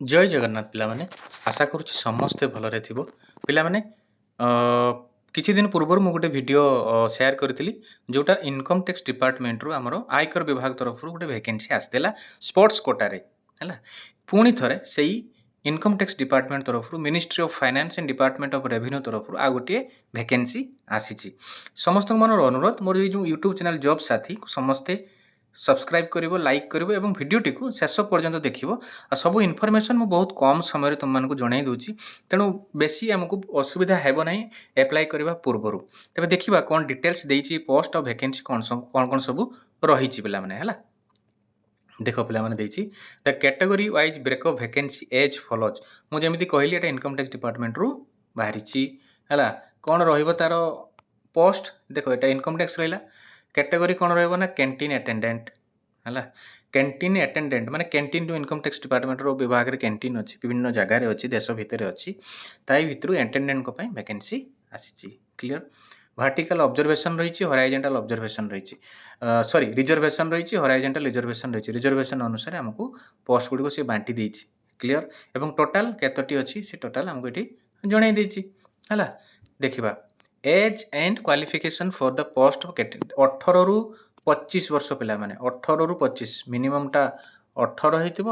ଜୟ ଜଗନ୍ନାଥ ପିଲାମାନେ। ଆଶା କରୁଛି ସମସ୍ତେ ଭଲରେ ଥିବ। ପିଲାମାନେ କିଛି ଦିନ ପୂର୍ବରୁ ମୁଁ ଗୋଟେ ଭିଡ଼ିଓ ସେୟାର କରିଥିଲି, ଯେଉଁଟା ଇନକମ୍ ଟ୍ୟାକ୍ସ ଡିପାର୍ଟମେଣ୍ଟରୁ ଆମର ଆୟକର ବିଭାଗ ତରଫରୁ ଗୋଟେ ଭ୍ୟାକେନ୍ସି ଆସିଥିଲା ସ୍ପୋର୍ଟସ୍ କୋଟାରେ ହେଲା। ପୁଣି ଥରେ ସେଇ ଇନକମ୍ ଟ୍ୟାକ୍ସ ଡିପାର୍ଟମେଣ୍ଟ ତରଫରୁ ministry of finance and department of revenue ତରଫରୁ ଆଉ ଗୋଟିଏ ଭ୍ୟାକେନ୍ସି ଆସିଛି। ସମସ୍ତଙ୍କ ମନର ଅନୁରୋଧ, ମୋର ଏଇ ଯେଉଁ ୟୁଟ୍ୟୁବ୍ ଚ୍ୟାନେଲ୍ ଜବ୍ ସାଥୀ ସମସ୍ତେ ସବସ୍କ୍ରାଇବ୍ କରିବ, ଲାଇକ୍ କରିବ ଏବଂ ଭିଡ଼ିଓଟିକୁ ଶେଷ ପର୍ଯ୍ୟନ୍ତ ଦେଖିବ। ଆଉ ସବୁ ଇନଫର୍ମେସନ୍ ମୁଁ ବହୁତ କମ୍ ସମୟରେ ତୁମମାନଙ୍କୁ ଜଣାଇ ଦେଉଛି, ତେଣୁ ବେଶୀ ଆମକୁ ଅସୁବିଧା ହେବ ନାହିଁ ଆପ୍ଲାଏ କରିବା ପୂର୍ବରୁ। ତେବେ ଦେଖିବା କ'ଣ ଡିଟେଲ୍ସ ଦେଇଛି ପୋଷ୍ଟ ଆଉ ଭ୍ୟାକେନ୍ସି କ'ଣ ସବୁ ରହିଛି ପିଲାମାନେ ହେଲା। ଦେଖ ପିଲାମାନେ ଦେଇଛି the category wise breakup vacancy age follows. ମୁଁ ଯେମିତି କହିଲି ଏଇଟା ଇନକମ୍ ଟ୍ୟାକ୍ସ ଡିପାର୍ଟମେଣ୍ଟରୁ ବାହାରିଛି ହେଲା। କ'ଣ ରହିବ ତାର ପୋଷ୍ଟ ଦେଖ, ଏଇଟା ଇନକମ୍ ଟ୍ୟାକ୍ସ ରହିଲା। କ୍ୟାଟେଗୋରୀ କ'ଣ ରହିବ ନା କ୍ୟାଣ୍ଟିନ୍ ଆଟେଣ୍ଡାଣ୍ଟ ହେଲା। କ୍ୟାଣ୍ଟିନ୍ ଆଟେଣ୍ଡାଣ୍ଟ ମାନେ କ୍ୟାଣ୍ଟିନ୍ ଯେଉଁ ଇନକମ୍ ଟ୍ୟାକ୍ସ ଡିପାର୍ଟମେଣ୍ଟର ବିଭାଗରେ କ୍ୟାଣ୍ଟିନ୍ ଅଛି, ବିଭିନ୍ନ ଜାଗାରେ ଅଛି, ଦେଶ ଭିତରେ ଅଛି, ତାଇ ଭିତରୁ ଆଟେଣ୍ଡାଣ୍ଟଙ୍କ ପାଇଁ ଭ୍ୟାକେନ୍ସି ଆସିଛି। କ୍ଲିୟର। ଭାର୍ଟିକାଲ୍ ଅବଜରଭେସନ୍ ରହିଛି, ହରାଇଜେଣ୍ଟାଲ୍ ଅବଜରଭେସନ୍ ରହିଛି, ରିଜର୍ଭେସନ୍ ରହିଛି, ହରାଇଜେଣ୍ଟାଲ୍ ରିଜର୍ଭେସନ୍ ରହିଛି। ରିଜର୍ଭେସନ୍ ଅନୁସାରେ ଆମକୁ ପୋଷ୍ଟ ଗୁଡ଼ିକ ସେ ବାଣ୍ଟି ଦେଇଛି। କ୍ଲିୟର। ଏବଂ ଟୋଟାଲ୍ କେତୋଟି ଅଛି ସେ ଟୋଟାଲ୍ ଆମକୁ ଏଠି ଜଣାଇ ଦେଇଛି ହେଲା। ଦେଖିବା age and qualification for the post of category 18ରୁ 25 ବର୍ଷ ପିଲାମାନେ। 18ରୁ 25 ମିନିମମ୍ଟା 18 ହେଇଥିବ,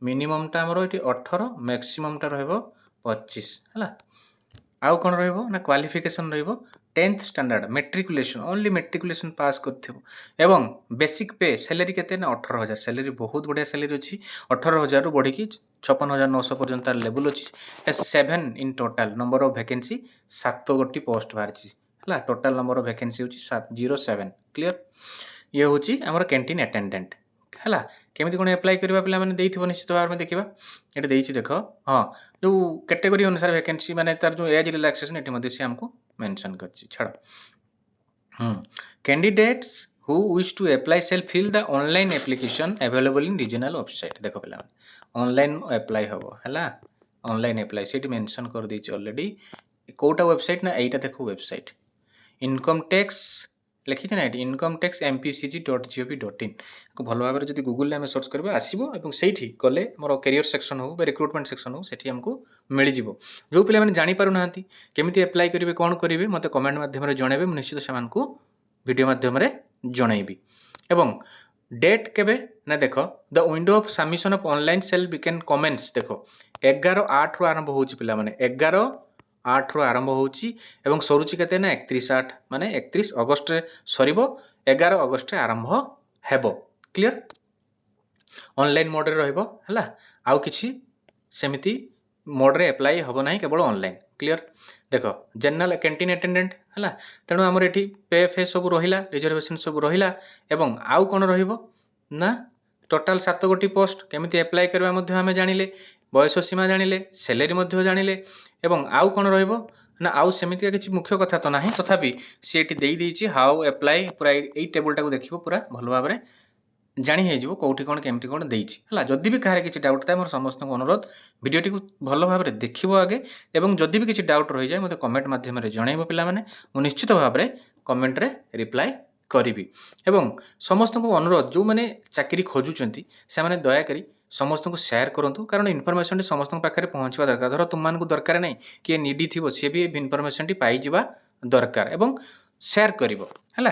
ମିନିମମ୍ଟା ଆମର ଏଠି 18, ମ୍ୟାକ୍ସିମମ୍ଟା ରହିବ 25 ହେଲା। ଆଉ କ'ଣ ରହିବ ନା କ୍ୱାଲିଫିକେସନ୍ ରହିବ 10th ଷ୍ଟାଣ୍ଡାର୍ଡ଼ ମେଟ୍ରିକୁଲେସନ୍, ଓନ୍ଲି ମେଟ୍ରିକୁଲେସନ୍ ପାସ୍ କରିଥିବ। ଏବଂ ବେସିକ୍ ପେ ସାଲେରୀ କେତେ ନା 18,000। ସାଲେରୀ ବହୁତ ବଢ଼ିଆ ସାଲେରୀ ଅଛି। 18,000ରୁ ବଢ଼ିକି 56,900 ପର୍ଯ୍ୟନ୍ତ ତାର ଲେବୁଲ୍ ଅଛି। 7 in total number of vacancy 7 ଗୋଟି ପୋଷ୍ଟ ବାହାରିଛି ହେଲା। ଟୋଟାଲ୍ ନମ୍ବର ଅଫ୍ ଭ୍ୟାକେନ୍ସି ହେଉଛି 07। କ୍ଲିୟର। ଇଏ ହେଉଛି ଆମର କ୍ୟାଣ୍ଟିନ୍ ଆଟେଣ୍ଡାଣ୍ଟ ହେଲା। କେମିତି କ'ଣ ଆପ୍ଲାଏ କରିବା ପିଲାମାନେ ଦେଇଥିବ ନିଶ୍ଚିତ ଭାବରେ ଦେଖିବା। ଏଠି ଦେଇଛି ଦେଖ, ହଁ ଯେଉଁ କ୍ୟାଟେଗୋରୀ ଅନୁସାରେ ଭ୍ୟାକେନ୍ସି ମାନେ ତାର ଯେଉଁ ଏଜ୍ ରିଲାକ୍ସେସନ୍ ଏଠି ମଧ୍ୟ ସେ ଆମକୁ ମେନସନ୍ କରିଛି। ଛାଡ଼। Candidates who wish to apply shall fill the online application available in regional website. ଦେଖ ପିଲାମାନେ ଅନଲାଇନ୍ ଆପ୍ଲାଏ ହେବ ହେଲା। ଅନଲାଇନ୍ ଆପ୍ଲାଏ ସେଇଠି ମେନସନ୍ କରିଦେଇଛି ଅଲରେଡ଼ି। କେଉଁଟା ୱେବସାଇଟ୍ ନା ଏଇଟା ଦେଖ ୱେବସାଇଟ୍ ଇନକମ୍ ଟ୍ୟାକ୍ସ ଲେଖିଛି ନା ଏଠି ଇନକମ୍ ଟ୍ୟାକ୍ସ mpcg.gov.in। ଭଲ ଭାବରେ ଯଦି ଗୁଗୁଲରେ ଆମେ ସର୍ଚ୍ଚ କରିବା ଆସିବ ଏବଂ ସେଇଠି ଗଲେ ମୋର କ୍ୟାରିୟର ସେକ୍ସନ୍ ହେଉ ବା ରିକ୍ରୁଟମେଣ୍ଟ ସେକ୍ସନ୍ ହେଉ ସେଠି ଆମକୁ ମିଳିଯିବ। ଯେଉଁ ପିଲାମାନେ ଜାଣିପାରୁନାହାନ୍ତି କେମିତି ଆପ୍ଲାଏ କରିବେ କ'ଣ କରିବେ ମୋତେ କମେଣ୍ଟ ମାଧ୍ୟମରେ ଜଣାଇବେ, ମୁଁ ନିଶ୍ଚିତ ସେମାନଙ୍କୁ ଭିଡ଼ିଓ ମାଧ୍ୟମରେ ଜଣାଇବି। ଏବଂ ଡେଟ୍ କେବେ ନା ଦେଖ the window of submission of online shall begin commence. ଦେଖ 11/8ରୁ ଆରମ୍ଭ ହେଉଛି ପିଲାମାନେ। 11/8ରୁ ଆରମ୍ଭ ହେଉଛି ଏବଂ ସରୁଛି କେତେ ନା 31/8 ମାନେ 31 ଅଗଷ୍ଟରେ ସରିବ, 11 ଅଗଷ୍ଟରେ ଆରମ୍ଭ ହେବ। କ୍ଲିୟର। ଅନଲାଇନ୍ ମୋଡ଼ରେ ରହିବ ହେଲା। ଆଉ କିଛି ସେମିତି ମୋଡ଼ରେ ଆପ୍ଲାଏ ହେବ ନାହିଁ, କେବଳ ଅନଲାଇନ୍। କ୍ଲିୟର। ଦେଖ ଜେନେରାଲ କ୍ୟାଣ୍ଟିନ୍ ଆଟେଣ୍ଡାଣ୍ଟ ହେଲା। ତେଣୁ ଆମର ଏଠି ପେ ଫେ ସବୁ ରହିଲା, ରିଜର୍ଭେସନ୍ ସବୁ ରହିଲା। ଏବଂ ଆଉ କ'ଣ ରହିବ ନା ଟୋଟାଲ୍ 7 ଗୋଟି ପୋଷ୍ଟ। କେମିତି ଆପ୍ଲାଏ କରିବା ମଧ୍ୟ ଆମେ ଜାଣିଲେ, ବୟସ ସୀମା ଜାଣିଲେ, ସାଲେରୀ ମଧ୍ୟ ଜାଣିଲେ। ଏବଂ ଆଉ କ'ଣ ରହିବ ନା ଆଉ ସେମିତିକା କିଛି ମୁଖ୍ୟ କଥା ତ ନାହିଁ, ତଥାପି ସେ ଏଠି ଦେଇଦେଇଛି ହାଉ ଆପ୍ଲାଏ। ପୁରା ଏଇ ଟେବୁଲଟାକୁ ଦେଖିବ, ପୁରା ଭଲ ଭାବରେ ଜାଣି ହେଇଯିବ କେଉଁଠି କ'ଣ କେମିତି କ'ଣ ଦେଇଛି ହେଲା। ଯଦି ବି କାହାର କିଛି ଡାଉଟ୍ ଥାଏ ମୋର ସମସ୍ତଙ୍କୁ ଅନୁରୋଧ ଭିଡ଼ିଓଟିକୁ ଭଲ ଭାବରେ ଦେଖିବ ଆଗେ ଏବଂ ଯଦି ବି କିଛି ଡାଉଟ୍ ରହିଯାଏ ମୋତେ କମେଣ୍ଟ ମାଧ୍ୟମରେ ଜଣାଇବ ପିଲାମାନେ। ମୁଁ ନିଶ୍ଚିତ ଭାବରେ କମେଣ୍ଟରେ ରିପ୍ଲାଏ କରିବି। ଏବଂ ସମସ୍ତଙ୍କୁ ଅନୁରୋଧ ଯେଉଁମାନେ ଚାକିରି ଖୋଜୁଛନ୍ତି ସେମାନେ ଦୟାକରି ସମସ୍ତଙ୍କୁ ସେୟାର କରନ୍ତୁ, କାରଣ ଇନଫର୍ମେସନ୍ଟି ସମସ୍ତଙ୍କ ପାଖରେ ପହଞ୍ଚିବା ଦରକାର। ଧର ତୁମମାନଙ୍କୁ ଦରକାର ନାହିଁ, କିଏ ନିଡି ଥିବ ସିଏ ବି ଇନଫର୍ମେସନ୍ଟି ପାଇଯିବା ଦରକାର ଏବଂ ସେୟାର କରିବ ହେଲା।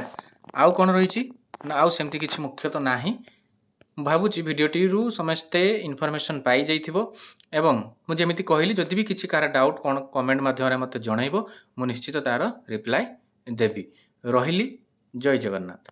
ଆଉ କ'ଣ ରହିଛି ନା ଆଉ ସେମିତି କିଛି ମୁଖ୍ୟତଃ ନାହିଁ। ମୁଁ ଭାବୁଛି ଭିଡ଼ିଓଟିରୁ ସମସ୍ତେ ଇନଫର୍ମେସନ୍ ପାଇଯାଇଥିବ ଏବଂ ମୁଁ ଯେମିତି କହିଲି ଯଦି ବି କିଛି କାହାର ଡାଉଟ୍ କ'ଣ କମେଣ୍ଟ ମାଧ୍ୟମରେ ମୋତେ ଜଣାଇବ, ମୁଁ ନିଶ୍ଚିତ ତା'ର ରିପ୍ଲାଏ ଦେବି। ରହିଲି। ଜୟ ଜଗନ୍ନାଥ।